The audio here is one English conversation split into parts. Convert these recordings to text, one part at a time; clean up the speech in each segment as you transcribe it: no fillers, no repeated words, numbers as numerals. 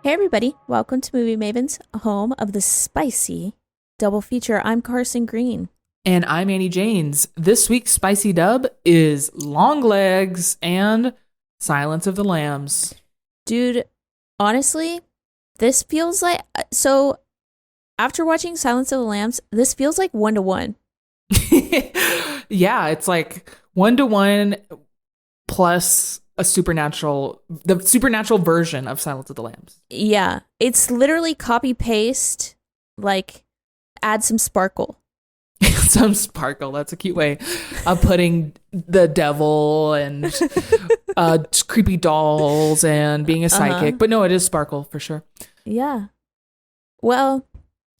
Hey everybody, welcome to Movie Mavens, home of the spicy double feature. I'm Carson Green. And I'm Annie Janes. This week's spicy dub is Longlegs and Silence of the Lambs. Dude, honestly, this feels like after watching Silence of the Lambs, this feels like 1-to-1. Yeah, it's like 1-to-1 plus the supernatural version of Silence of the Lambs. Yeah, it's literally copy paste, like add some sparkle. Some sparkle. That's a cute way of putting the devil and creepy dolls and being a psychic. But no, it is sparkle for sure. Yeah. Well,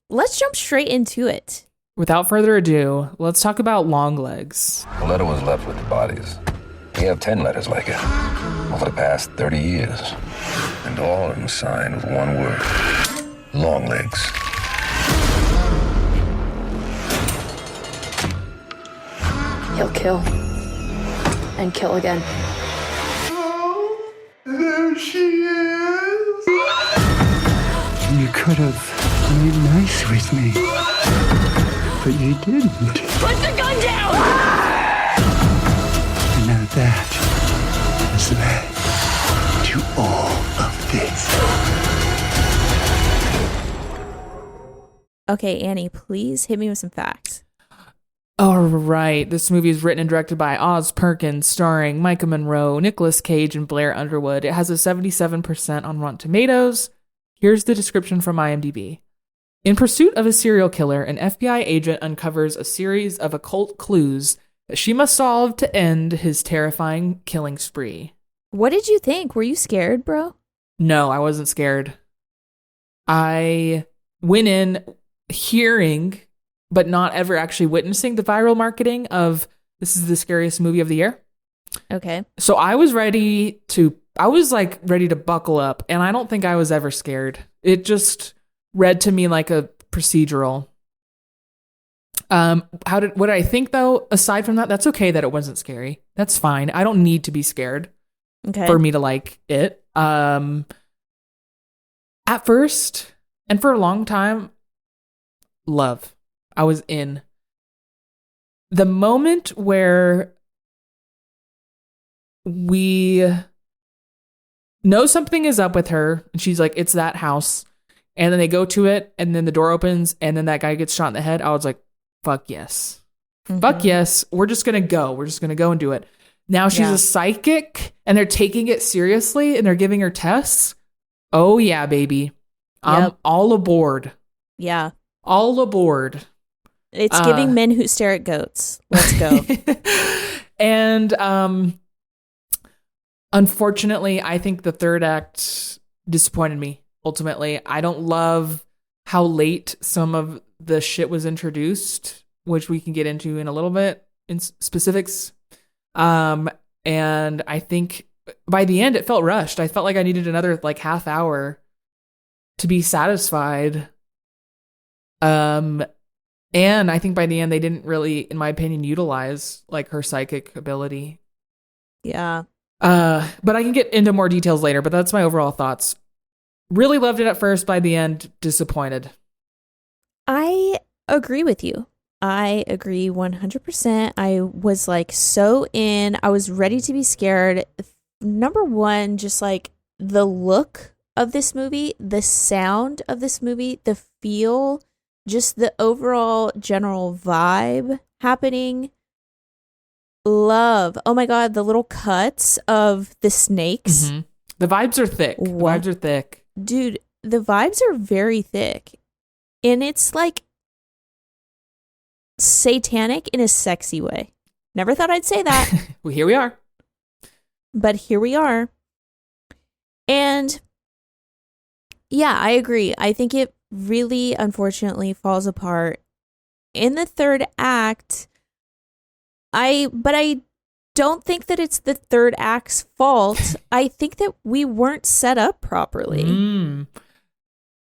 let's jump straight into it. Without further ado, let's talk about Longlegs. A letter was left with the bodies. We have 10 letters like it over the past 30 years. And all of them signed with one word. Longlegs. He'll kill. And kill again. There she is. You could have played nice with me, but you didn't. Put the gun down! And now that has led to all of this. Okay, Annie, please hit me with some facts. All right. This movie is written and directed by Oz Perkins, starring Micah Monroe, Nicolas Cage, and Blair Underwood. It has a 77% on Rotten Tomatoes. Here's the description from IMDb. In pursuit of a serial killer, an FBI agent uncovers a series of occult clues that she must solve to end his terrifying killing spree. What did you think? Were you scared, bro? No, I wasn't scared. I went in hearing, but not ever actually witnessing the viral marketing of this is the scariest movie of the year. Okay. So I was ready to buckle up, and I don't think I was ever scared. It just read to me like a procedural. What did I think though? Aside from that, that's okay that it wasn't scary. That's fine. I don't need to be scared for me to like it. At first, and for a long time, love. I was in. The moment where we know something is up with her, and she's like, it's that house. And then they go to it, and then the door opens, and then that guy gets shot in the head. I was like, fuck yes. Mm-hmm. Fuck yes. We're just going to go. We're just going to go and do it. Now she's a psychic, and they're taking it seriously, and they're giving her tests. Oh, yeah, baby. I'm all aboard. Yeah. All aboard. It's giving men who stare at goats. Let's go. And unfortunately, I think the third act disappointed me, ultimately. I don't love how late some of the shit was introduced, which we can get into in a little bit in specifics. And I think by the end, it felt rushed. I felt like I needed another like half hour to be satisfied. And I think by the end, they didn't really, in my opinion, utilize like her psychic ability. Yeah. But I can get into more details later, but that's my overall thoughts. Really loved it at first. By the end, disappointed. I agree with you. I agree 100%. I was like so in. I was ready to be scared. Number one, just like the look of this movie, the sound of this movie, the feel, just the overall general vibe happening. Love. Oh my God, the little cuts of the snakes. Mm-hmm. The vibes are thick. The vibes are thick. Dude, the vibes are very thick. And it's like satanic in a sexy way. Never thought I'd say that. Well, here we are. But here we are. And yeah, I agree. I think it really, unfortunately, falls apart in the third act. But I don't think that it's the third act's fault. I think that we weren't set up properly.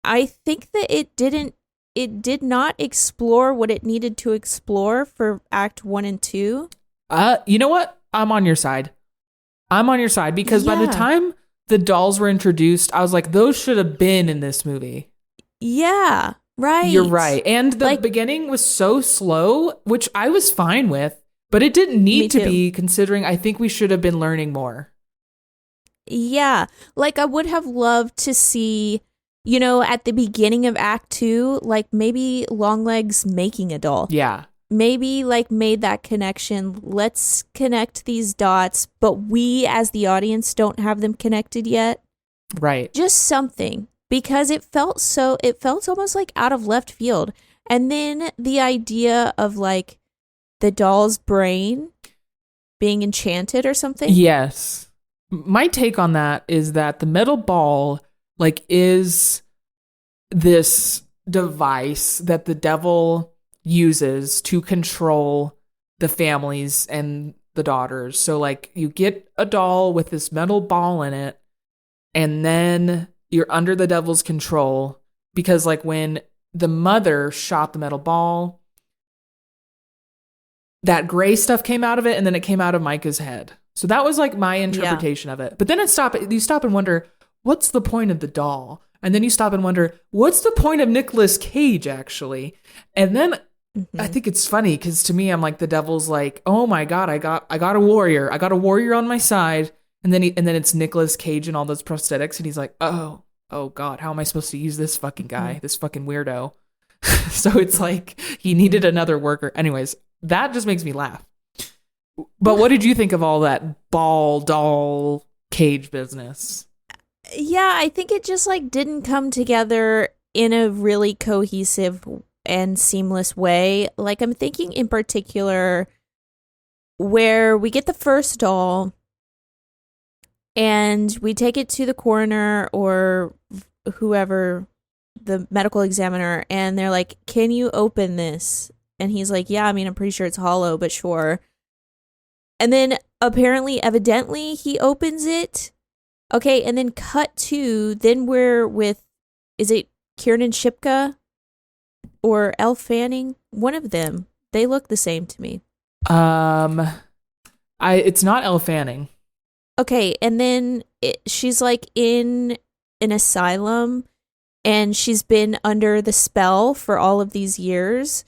I think that it did not explore what it needed to explore for act 1 and 2. You know what? I'm on your side. Because by the time the dolls were introduced, I was like, those should have been in this movie. Yeah, right. You're right. And the Like- beginning was so slow, which I was fine with, but it didn't Me need to too. be, considering I think we should have been learning more. Yeah. Like, I would have loved to see, you know, at the beginning of Act 2, like maybe Longlegs making a doll. Yeah. Maybe like made that connection. Let's connect these dots, but we as the audience don't have them connected yet. Right. Just something, because it felt almost like out of left field. And then the idea of like the doll's brain being enchanted or something. Yes. My take on that is that the metal ball like is this device that the devil uses to control the families and the daughters. So like you get a doll with this metal ball in it, and then you're under the devil's control, because like when the mother shot the metal ball, that gray stuff came out of it, and then it came out of Micah's head. So that was like my interpretation of it. But then you stop and wonder, what's the point of the doll? And then you stop and wonder, what's the point of Nicolas Cage actually? And then I think it's funny because to me, I'm like, the devil's like, oh my God, I got a warrior. I got a warrior on my side. And then it's Nicolas Cage and all those prosthetics. And he's like, oh God, how am I supposed to use this fucking guy, this fucking weirdo? So it's like he needed another worker. Anyways, that just makes me laugh. But what did you think of all that ball doll cage business? Yeah, I think it just like didn't come together in a really cohesive and seamless way. Like, I'm thinking in particular where we get the first doll and we take it to the coroner or whoever, the medical examiner, and they're like, can you open this? And he's like, yeah, I mean, I'm pretty sure it's hollow, but sure. And then evidently he opens it. Okay, and then cut to, then we're with, is it Kiernan Shipka or Elle Fanning? One of them. They look the same to me. It's not Elle Fanning. Okay, and then she's like in an asylum, and she's been under the spell for all of these years.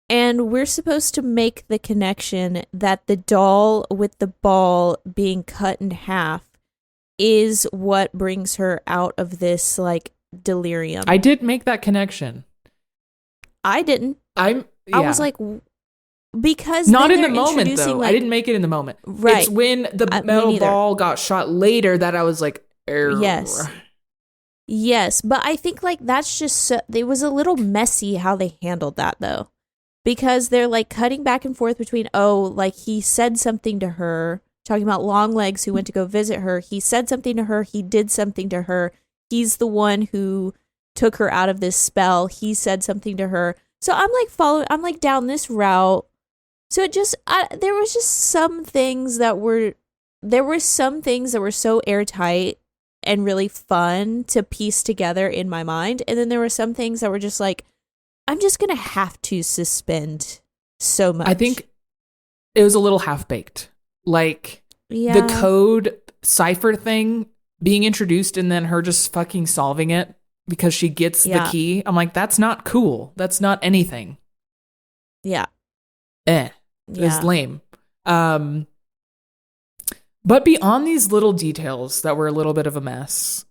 And we're supposed to make the connection that the doll with the ball being cut in half is what brings her out of this like delirium. I did make that connection. I didn't. I was like, because not then in the they're moment introducing, though. like, I didn't make it in the moment. Right. It's when the Me metal neither. ball got shot later that I was like, err. Yes, but I think like that's just it was a little messy how they handled that though, because they're like cutting back and forth between, like he said something to her, talking about Longlegs who went to go visit her. He said something to her. He did something to her. He's the one who took her out of this spell. He said something to her. So I'm like down this route. So it just, there was just some things that were so airtight and really fun to piece together in my mind. And then there were some things that were just like, I'm just going to have to suspend so much. I think it was a little half-baked. Like, yeah. the code cipher thing being introduced and then her just fucking solving it because she gets the key. I'm like, that's not cool. That's not anything. Yeah. It's lame. But beyond these little details that were a little bit of a mess,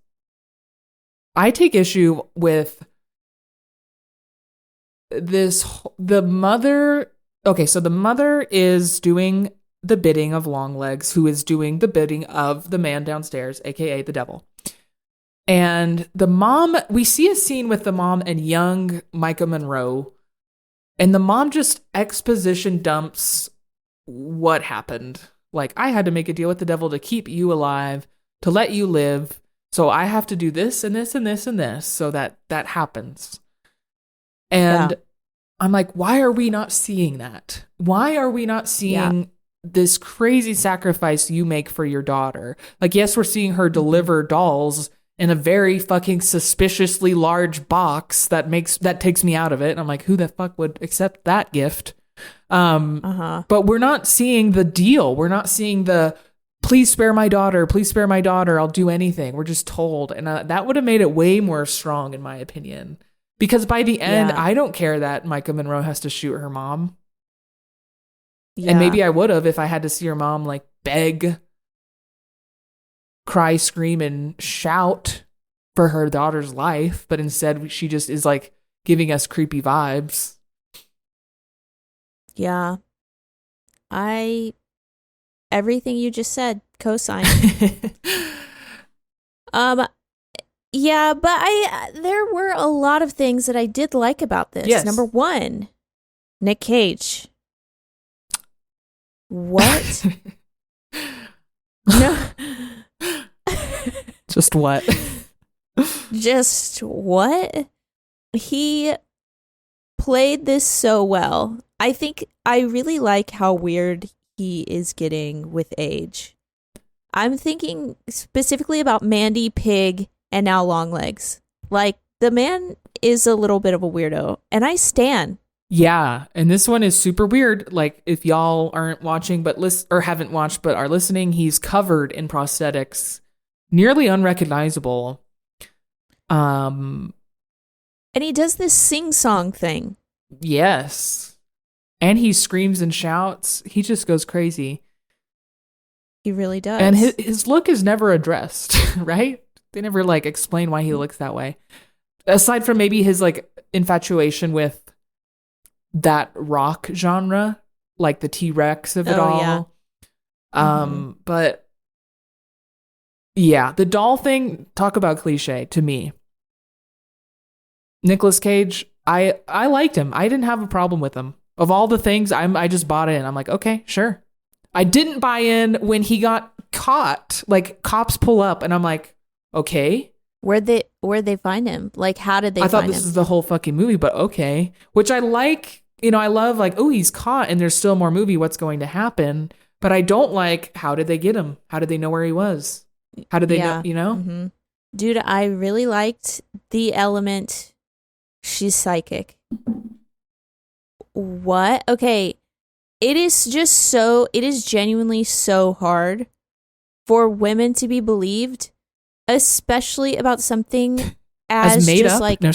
I take issue with the mother. Okay, so the mother is doing the bidding of Longlegs, who is doing the bidding of the man downstairs, aka the devil. And the mom, we see a scene with the mom and young Micah Monroe, and the mom just exposition dumps what happened. Like, I had to make a deal with the devil to keep you alive, to let you live. So I have to do this and this and this and this so that happens. And I'm like, why are we not seeing that? Why are we not seeing this crazy sacrifice you make for your daughter? Like, yes, we're seeing her deliver dolls in a very fucking suspiciously large box that takes me out of it. And I'm like, who the fuck would accept that gift? But we're not seeing the deal. We're not seeing the please spare my daughter. Please spare my daughter. I'll do anything. We're just told. And that would have made it way more strong, in my opinion. Because by the end, Yeah. I don't care that Micah Monroe has to shoot her mom. Yeah. And maybe I would have if I had to see her mom like beg, cry, scream, and shout for her daughter's life. But instead, she just is like giving us creepy vibes. Yeah. Everything you just said, cosign. Yeah, but there were a lot of things that I did like about this. Yes. Number 1, Nick Cage. What? No. Just what? Just what? He played this so well. I think I really like how weird he is getting with age. I'm thinking specifically about Mandy, Pig, and now Longlegs. Like, the man is a little bit of a weirdo, and I stan. Yeah, and this one is super weird. Like, if y'all aren't watching or haven't watched but are listening, he's covered in prosthetics, nearly unrecognizable. And he does this sing-song thing. Yes. And he screams and shouts. He just goes crazy. He really does. And his look is never addressed, right? They never like explain why he looks that way. Aside from maybe his like infatuation with that rock genre, like the T-Rex of it all. Yeah. But yeah, the doll thing, talk about cliche to me. Nicolas Cage, I liked him. I didn't have a problem with him. Of all the things, I just bought in. I'm like, okay, sure. I didn't buy in when he got caught. Like, cops pull up, and I'm like, okay. Where'd they find him? Like, how did they find him? I thought this is the whole fucking movie, but okay. Which I like, I love like, oh, he's caught and there's still more movie. What's going to happen? But I don't like, how did they get him? How did they know where he was? How did they know, Mm-hmm. Dude, I really liked the element, she's psychic. What? Okay. It is genuinely so hard for women to be believed, especially about something as made just up? like No.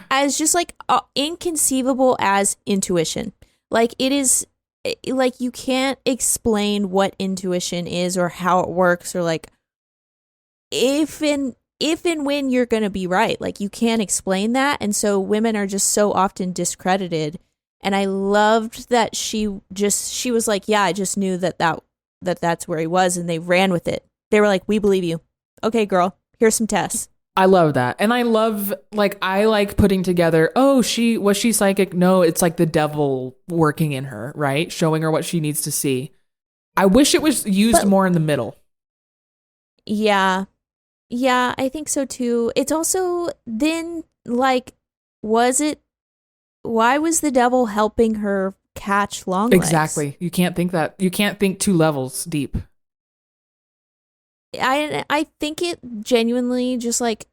as just like inconceivable as intuition. Like, it is like, you can't explain what intuition is or how it works, or like if and when you're going to be right. Like, you can't explain that, and so women are just so often discredited. And I loved that she was like, yeah, I just knew that's where he was, and they ran with it. They were like, we believe you. Okay, girl, here's some tests. I love that. And I like putting together, was she psychic? No, it's like the devil working in her, right? Showing her what she needs to see. I wish it was used more in the middle. Yeah. Yeah, I think so too. It's also then like, why was the devil helping her catch Longlegs? Exactly. You can't think that. You can't think 2 levels deep. I think it genuinely just like,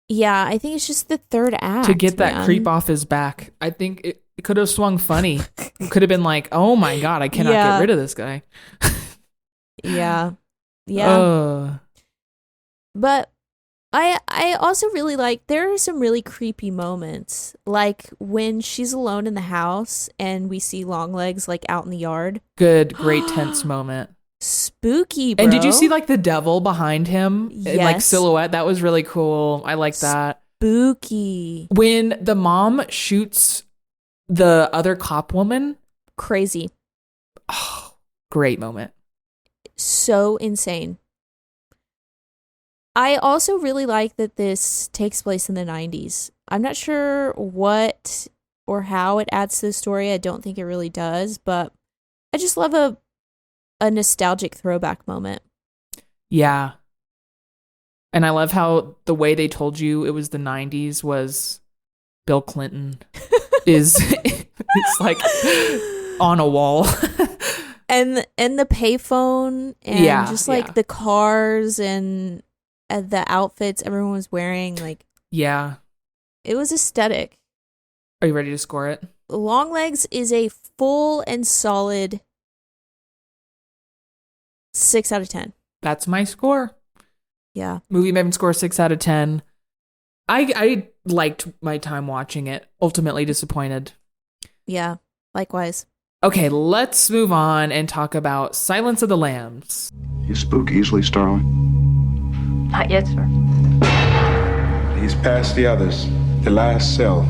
yeah, I think it's just the third act. To get that creep off his back. I think it could have swung funny. It could have been like, oh my God, I cannot get rid of this guy. Yeah. Yeah. But I also really like, there are some really creepy moments, like when she's alone in the house and we see Longlegs like out in the yard. Great tense moment. Spooky, bro. And did you see like the devil behind him? Yes. Like silhouette? That was really cool. I like that. Spooky. When the mom shoots the other cop woman. Crazy. Oh, great moment. So insane. I also really like that this takes place in the 90s. I'm not sure what or how it adds to the story. I don't think it really does, but I just love a nostalgic throwback moment. Yeah. And I love how the way they told you it was the 90s was Bill Clinton is it's like on a wall. and the payphone and just like the cars and the outfits everyone was wearing, like, yeah, it was aesthetic. Are you ready to score it? Longlegs is a full and solid 6 out of 10. That's my score. Yeah. Movie Maven score 6 out of 10. I liked my time watching it. Ultimately disappointed. Yeah. Likewise. Okay, let's move on and talk about Silence of the Lambs. You spook easily, Starling? Not yet, sir. He's past the others. The last cell.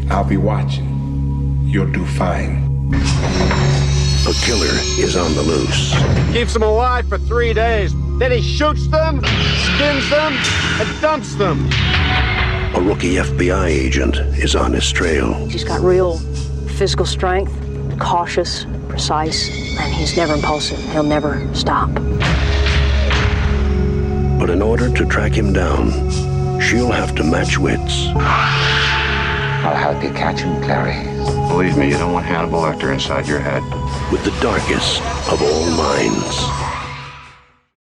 I'll be watching. You'll do fine. A killer is on the loose. Keeps them alive for 3 days. Then he shoots them, skins them, and dumps them. A rookie FBI agent is on his trail. He's got real physical strength, cautious, precise, and he's never impulsive. He'll never stop. But in order to track him down, she'll have to match wits. I'll help you catch him, Clary. Believe me, you don't want Hannibal Lecter inside your head. With the darkest of all minds.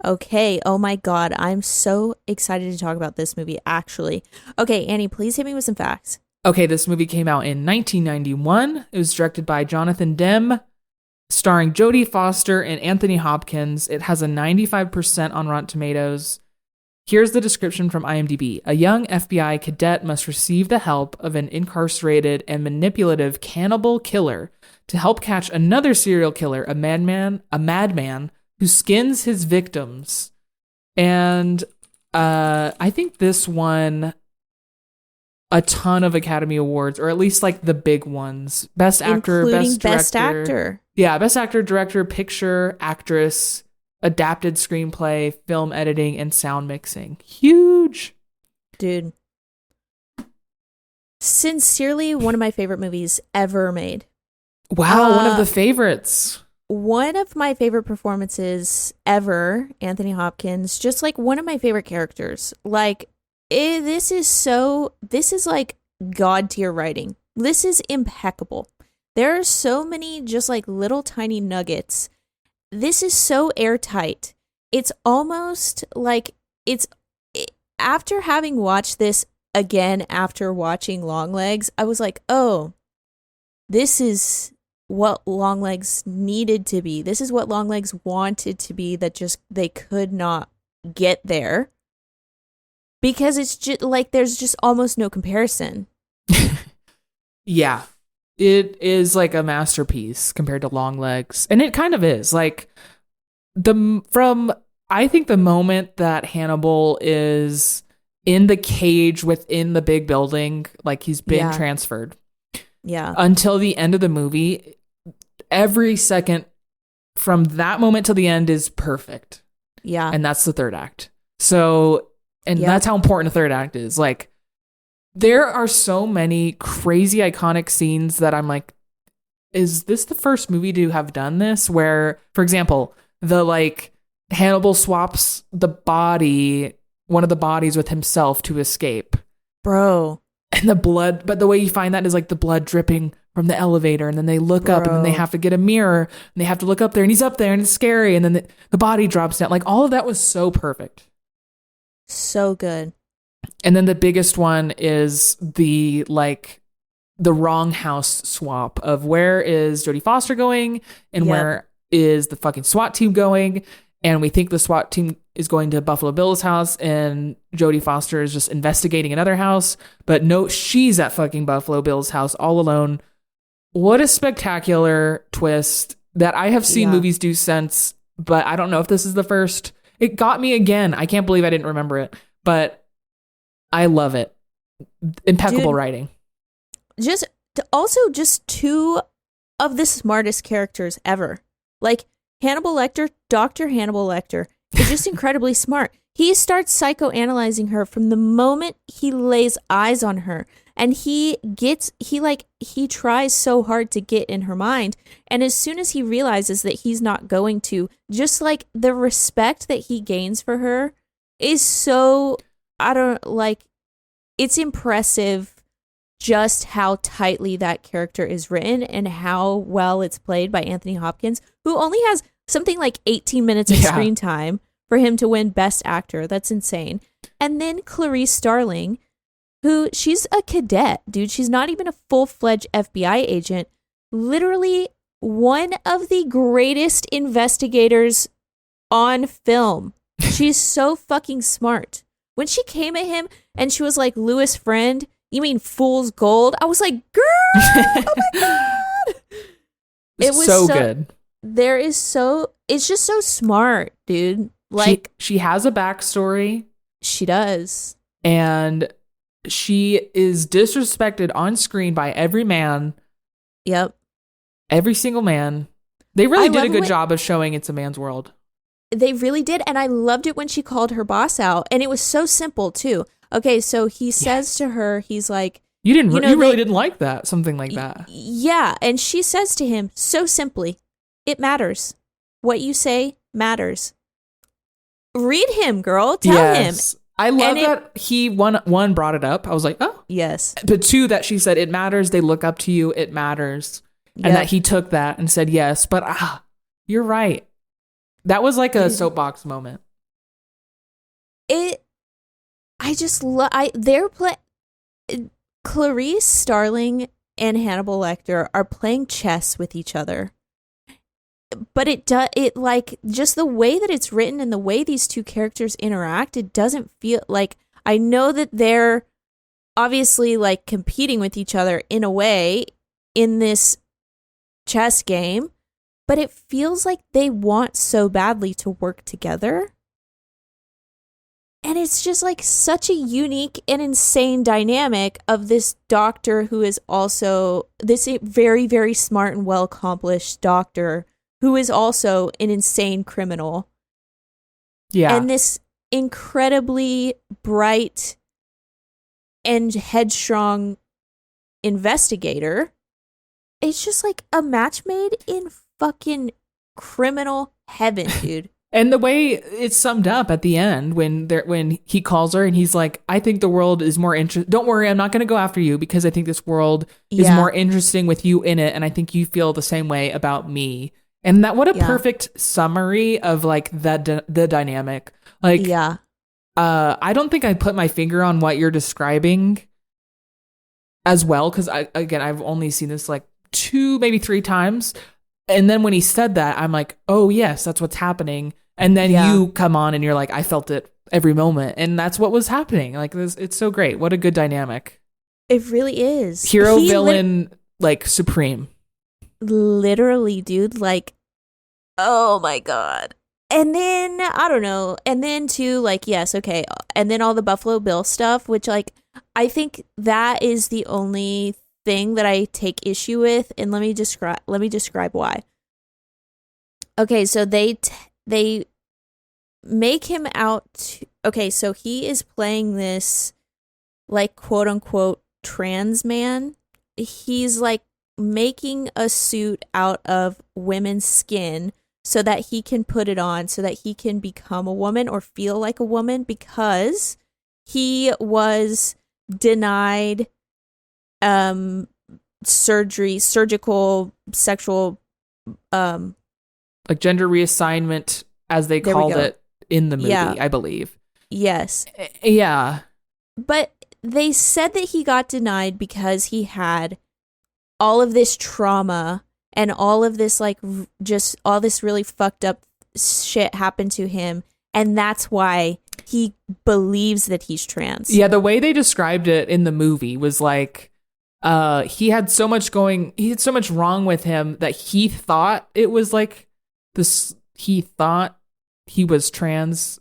Okay. Oh my God. I'm so excited to talk about this movie, actually. Okay, Annie, please hit me with some facts. Okay, this movie came out in 1991. It was directed by Jonathan Demme, starring Jodie Foster and Anthony Hopkins. It has a 95% on Rotten Tomatoes. Here's the description from IMDb. A young FBI cadet must receive the help of an incarcerated and manipulative cannibal killer to help catch another serial killer, a madman who skins his victims. And I think this won a ton of Academy Awards, or at least like the big ones. Best actor, including best director. Best actor. Yeah, best actor, director, picture, actress, adapted screenplay, film editing, and sound mixing. Huge. Dude. Sincerely, one of my favorite movies ever made. Wow, one of the favorites. One of my favorite performances ever, Anthony Hopkins, just like one of my favorite characters. Like, this is like God tier writing. This is impeccable. There are so many just like little tiny nuggets. This is so airtight. It's almost like after having watched this again after watching Longlegs, I was like, oh, this is what Longlegs needed to be. This is what Longlegs wanted to be, that just they could not get there. Because it's just like there's just almost no comparison. Yeah. It is like a masterpiece compared to Longlegs. And it kind of is. Like I think the moment that Hannibal is in the cage within the big building, like he's been transferred. Yeah. Until the end of the movie, every second from that moment till the end is perfect. Yeah. And that's the third act. So, and that's how important the third act is. Like, there are so many crazy iconic scenes that I'm like, is this the first movie to have done this? Where, for example, the like Hannibal swaps one of the bodies with himself to escape. Bro. And the blood, but the way you find that is like the blood dripping from the elevator, and then they look up, and then they have to get a mirror, and they have to look up there, and he's up there, and it's scary, and then the body drops down. Like, all of that was so perfect. So good. And then the biggest one is the wrong house swap of where is Jodie Foster going and where is the fucking SWAT team going. And we think the SWAT team is going to Buffalo Bill's house, and Jodie Foster is just investigating another house. But no, she's at fucking Buffalo Bill's house all alone. What a spectacular twist that I have seen movies do since, but I don't know if this is the first. It got me again. I can't believe I didn't remember it, but I love it. Impeccable writing. Just two of the smartest characters ever. Like Hannibal Lecter, Dr. Hannibal Lecter is just incredibly smart. He starts psychoanalyzing her from the moment he lays eyes on her. And he tries so hard to get in her mind. And as soon as he realizes that he's not going to, just like the respect that he gains for her is so, it's impressive just how tightly that character is written and how well it's played by Anthony Hopkins, who only has something like 18 minutes of screen time for him to win Best Actor. That's insane. And then Clarice Starling, who she's a cadet, dude. She's not even a full-fledged FBI agent. Literally one of the greatest investigators on film. She's so fucking smart. When she came at him and she was like, Lewis friend, you mean fool's gold? I was like, girl, oh my God. It was so good. It's just so smart, dude. Like, she has a backstory. She does. And she is disrespected on screen by every man. Yep. Every single man. They really did a good job of showing it's a man's world. They really did. And I loved it when she called her boss out. And it was so simple, too. Okay, so he says to her, he's like, You really didn't like that. Something like that. Yeah. And she says to him so simply, it matters. What you say matters. Read him, girl. Tell him. I love that he one brought it up. I was like, oh. Yes. But two, that she said, it matters. They look up to you. It matters. Yep. And that he took that and said, yes. But you're right. That was like a soapbox moment. Clarice Starling and Hannibal Lecter are playing chess with each other. But just the way that it's written and the way these two characters interact, it doesn't feel like, I know that they're obviously like competing with each other in a way in this chess game, but it feels like they want so badly to work together. And it's just like such a unique and insane dynamic of this doctor who is also this very, very smart and well accomplished doctor who is also an insane criminal. Yeah. And this incredibly bright and headstrong investigator. It's just like a match made in fucking criminal heaven, dude. And the way it's summed up at the end when he calls her and he's like, I think the world is more interesting. Don't worry, I'm not going to go after you because I think this world is more interesting with you in it. And I think you feel the same way about me. And what a perfect summary of like the dynamic. Like, I don't think I put my finger on what you're describing as well. Cause I've only seen this like 2, maybe 3 times. And then when he said that, I'm like, oh yes, that's what's happening. And then you come on and you're like, I felt it every moment. And that's what was happening. Like this, it's so great. What a good dynamic. It really is. Hero, villain, like supreme. Literally, dude, like, oh my God. And then, I don't know. And then too, like, yes, okay. And then all the Buffalo Bill stuff, which like, I think that is the only thing that I take issue with. And let me describe why. Okay, so they make him out okay, so he is playing this like quote unquote trans man. He's like making a suit out of women's skin so that he can put it on so that he can become a woman or feel like a woman because he was denied surgical sexual like gender reassignment as they called it in the movie, I believe. Yes. Yeah. But they said that he got denied because he had all of this trauma and all of this like just all this really fucked up shit happened to him, and that's why he believes that he's trans. Yeah, the way they described it in the movie was like he had so much wrong with him that he thought it was like this, he thought he was trans,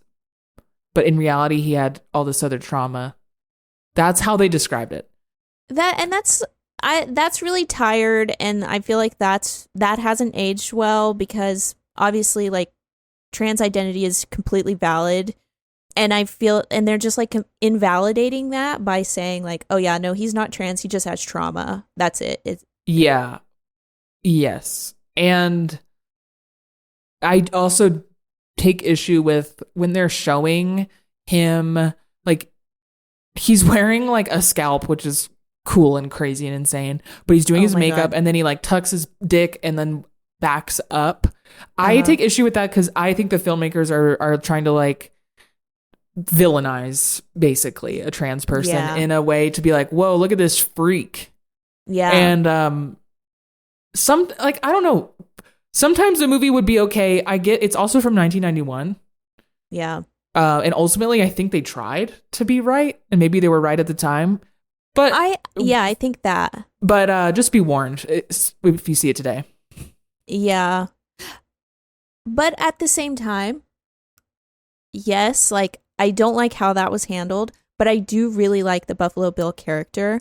but in reality he had all this other trauma. That's how they described it. That's really tired, and I feel like that hasn't aged well because obviously like trans identity is completely valid, and I feel and they're just like invalidating that by saying like, oh yeah, no, he's not trans, he just has trauma. That's it. Yeah. Yes. And I also take issue with when they're showing him like he's wearing like a scalp, which is cool and crazy and insane, but he's doing his makeup and then he like tucks his dick and then backs up. I take issue with that because I think the filmmakers are trying to like villainize basically a trans person in a way to be like, whoa, look at this freak. Yeah. And some like I don't know, sometimes a movie would be okay. I get it's also from 1991. Yeah. And ultimately, I think they tried to be right, and maybe they were right at the time. But I think that. But just be warned if you see it today. Yeah. But at the same time, yes, like I don't like how that was handled, but I do really like the Buffalo Bill character.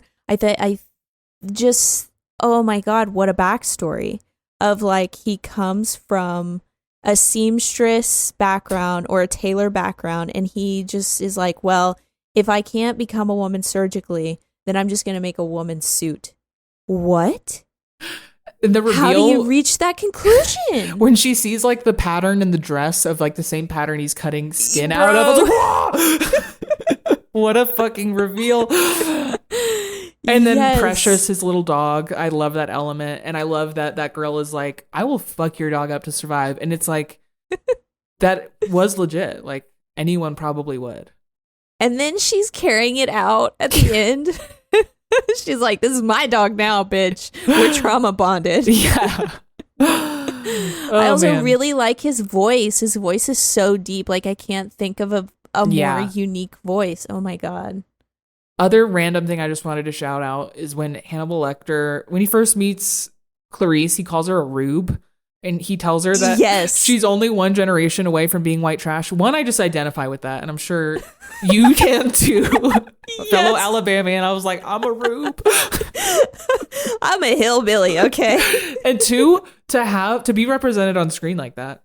Oh my God, what a backstory of like he comes from a seamstress background or a tailor background, and he just is like, well, if I can't become a woman surgically, then I'm just going to make a woman's suit. What? The reveal, how do you reach that conclusion? When she sees like the pattern in the dress of like the same pattern he's cutting skin out of, I was like, whoa! What a fucking reveal. And then Precious, his little dog. I love that element. And I love that that girl is like, I will fuck your dog up to survive. And it's like, that was legit. Like anyone probably would. And then she's carrying it out at the end. She's like, this is my dog now, bitch. We're trauma bonded. Yeah. I also really like his voice. His voice is so deep. Like I can't think of a more unique voice. Oh my God. Other random thing I just wanted to shout out is when Hannibal Lecter, when he first meets Clarice, he calls her a rube. And he tells her that she's only one generation away from being white trash. One, I just identify with that. And I'm sure you can too. Fellow Alabamian. I was like, I'm a rube. I'm a hillbilly, okay? And two, to be represented on screen like that.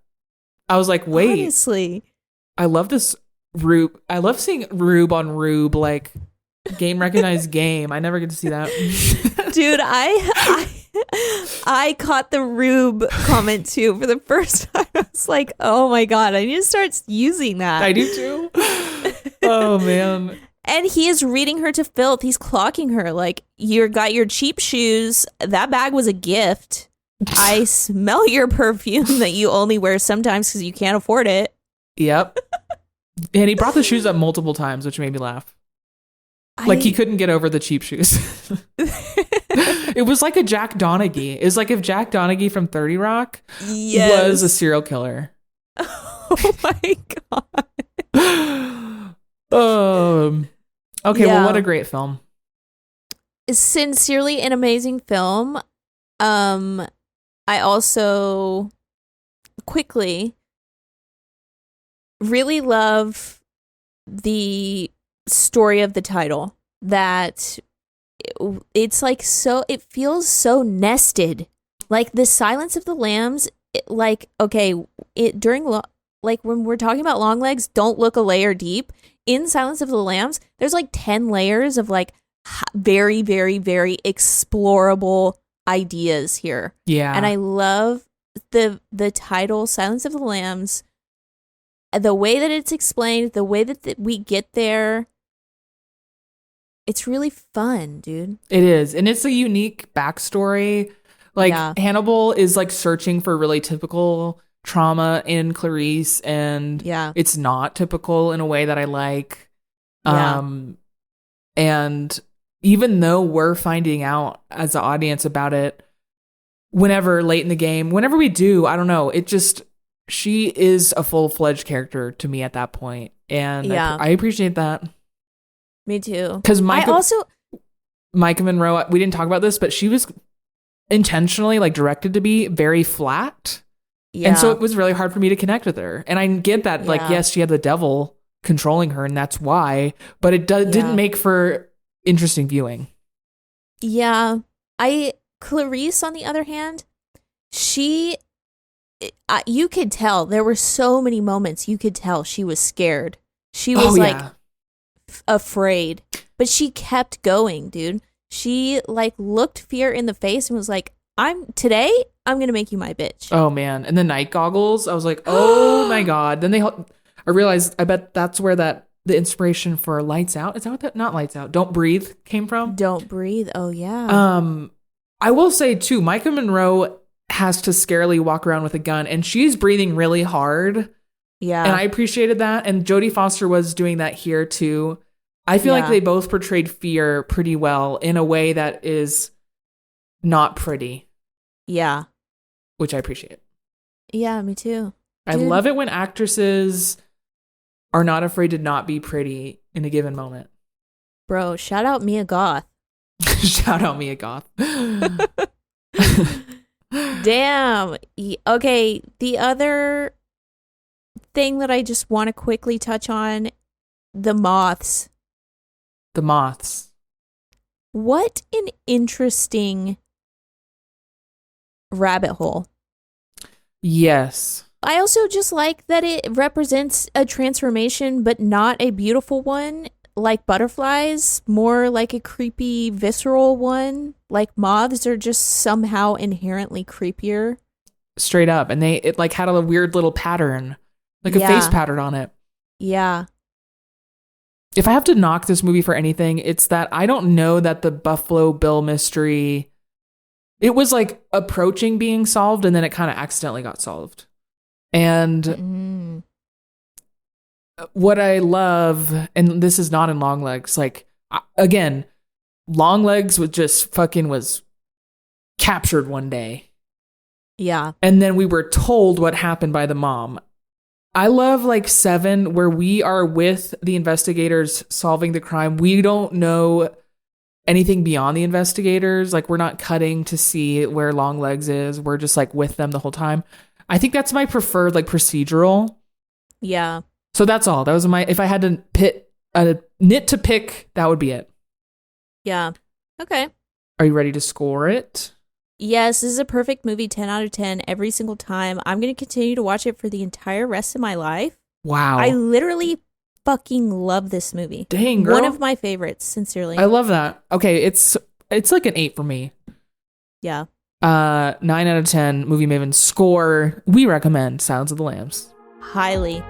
I was like, wait. Honestly. I love this rube. I love seeing rube on rube, like game recognized game. I never get to see that. Dude, I caught the rube comment too for the first time. I was like, oh my God, I need to start using that. I do too. Oh man. And he is reading her to filth. He's clocking her. Like, you got your cheap shoes. That bag was a gift. I smell your perfume that you only wear sometimes because you can't afford it. Yep. And he brought the shoes up multiple times, which made me laugh. Like he couldn't get over the cheap shoes. It was like a Jack Donaghy. It was like if Jack Donaghy from 30 Rock was a serial killer. Oh my God. Okay, well, what a great film. Sincerely an amazing film. I also quickly really love the story of the title, that it's like, so it feels so nested, like the Silence of the Lambs. Like, okay, like when we're talking about Longlegs, don't look a layer deep. In Silence of the Lambs, there's like 10 layers of like very, very, very explorable ideas here. Yeah. And I love the title Silence of the Lambs, the way that it's explained, the way that we get there. It's really fun, dude. It is. And it's a unique backstory. Like Hannibal is like searching for really typical trauma in Clarice, and it's not typical in a way that I like. And even though we're finding out as the audience about it whenever late in the game, whenever we do, I don't know, it just, she is a full-fledged character to me at that point. And I appreciate that. Me too. Because Micah Monroe, we didn't talk about this, but she was intentionally like directed to be very flat. Yeah. And so it was really hard for me to connect with her. And I get that, like, yes, she had the devil controlling her, and that's why, but it didn't make for interesting viewing. Yeah. Clarice, on the other hand, you could tell, there were so many moments you could tell she was scared. She was afraid, but she kept going, dude. She like looked fear in the face and was like, I'm gonna make you my bitch. Oh man. And the night goggles, I was like, oh my God. Then I realized, I bet that's where the inspiration for Lights Out, is that what that, not Lights Out, Don't Breathe came from? Don't Breathe. Oh yeah. I will say too, Micah Monroe has to scarily walk around with a gun, and she's breathing really hard. Yeah. And I appreciated that. And Jodie Foster was doing that here too. I feel like they both portrayed fear pretty well in a way that is not pretty. Yeah. Which I appreciate. Yeah, me too. I love it when actresses are not afraid to not be pretty in a given moment. Bro, shout out Mia Goth. Shout out Mia Goth. Damn. Okay, the other thing that I just want to quickly touch on, the moths. The moths. What an interesting rabbit hole. Yes. I also just like that it represents a transformation, but not a beautiful one, like butterflies, more like a creepy, visceral one. Like moths are just somehow inherently creepier. Straight up. And it like had a weird little pattern, like a face pattern on it. Yeah. If I have to knock this movie for anything, it's that I don't know that the Buffalo Bill mystery, it was like approaching being solved and then it kind of accidentally got solved. And what I love, and this is not in Longlegs, like, again, Longlegs was captured one day. Yeah. And then we were told what happened by the mom. I love like 7, where we are with the investigators solving the crime. We don't know anything beyond the investigators. Like, we're not cutting to see where Longlegs is. We're just like with them the whole time. I think that's my preferred like procedural. Yeah. So that's all. That was if I had to nit to pick, that would be it. Yeah. Okay. Are you ready to score it? Yes, this is a perfect movie, 10 out of 10 every single time. I'm going to continue to watch it for the entire rest of my life. Wow. I literally fucking love this movie. Dang, girl. One of my favorites, sincerely. I love that. Okay, it's like an 8 for me. Yeah. 9 out of 10 Movie Maven score. We recommend Silence of the Lambs. Highly.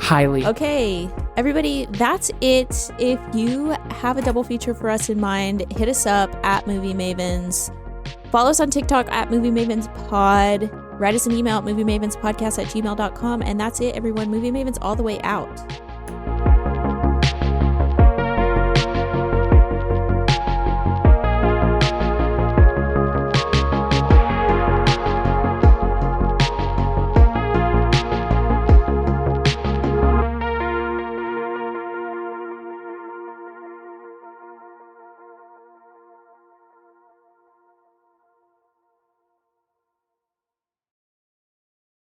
Okay, everybody, that's it. If you have a double feature for us in mind, hit us up at Movie Mavens. Follow us on TikTok at Movie Mavens Pod. Write us an email at moviemavenspodcast@gmail.com. And that's it, everyone. Movie Mavens all the way out.